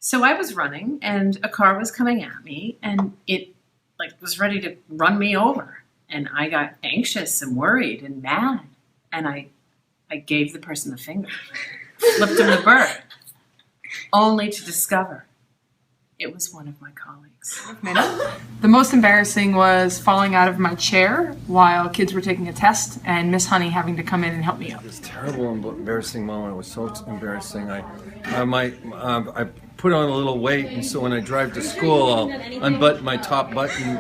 So I was running and a car was coming at me and it was ready to run me over. And I got anxious and worried and mad. And I gave the person the finger, flipped him the bird, only to discover it was one of my colleagues. The most embarrassing was falling out of my chair while kids were taking a test and Miss Honey having to come in and help me up. This terrible, embarrassing moment. It was so embarrassing. I put on a little weight, and so when I drive to school, I'll unbutton my top button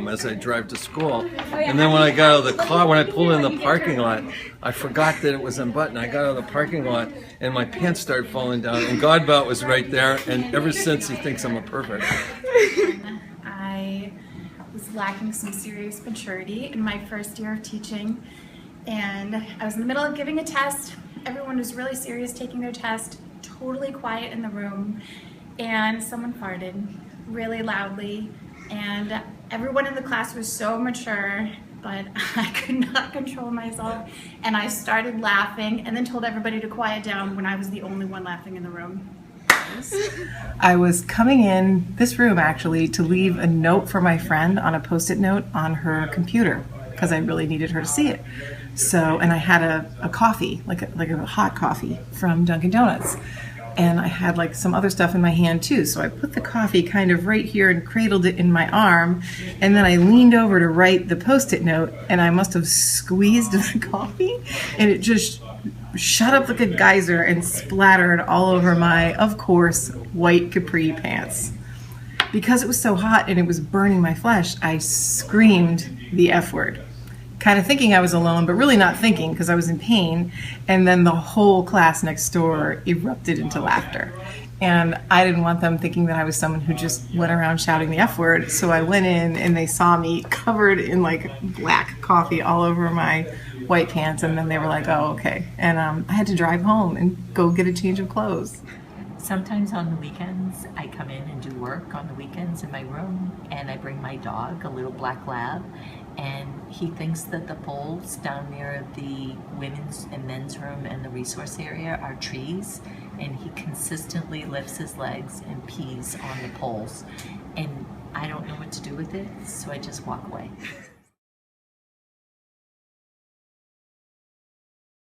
as I drive to school. And then when I got out of the car, when I pulled in the parking lot, I forgot that it was unbuttoned. I got out of the parking lot, and my pants started falling down, and Godbout was right there, and ever since he thinks I'm a pervert. I was lacking some serious maturity in my first year of teaching, and I was in the middle of giving a test. Everyone was really serious taking their test, totally quiet in the room, and someone farted really loudly, and everyone in the class was so mature, but I could not control myself, and I started laughing and then told everybody to quiet down when I was the only one laughing in the room. I was coming in this room actually to leave a note for my friend on a Post-it note on her computer because I really needed her to see it. So, and I had a coffee, like a hot coffee from Dunkin' Donuts. And I had like some other stuff in my hand too. So I put the coffee kind of right here and cradled it in my arm. And then I leaned over to write the Post-it note, and I must have squeezed the coffee, and it just shot up like a geyser and splattered all over my, of course, white capri pants. Because it was so hot and it was burning my flesh, I screamed the F word. Kind of thinking I was alone, but really not thinking because I was in pain. And then the whole class next door erupted into laughter. And I didn't want them thinking that I was someone who just went around shouting the F word. So I went in and they saw me covered in like black coffee all over my white pants. And then they were like, oh, okay. And I had to drive home and go get a change of clothes. Sometimes on the weekends, I come in and do work on the weekends in my room, and I bring my dog, a little black lab, and he thinks that the poles down near the women's and men's room and the resource area are trees, and he consistently lifts his legs and pees on the poles, and I don't know what to do with it, so I just walk away.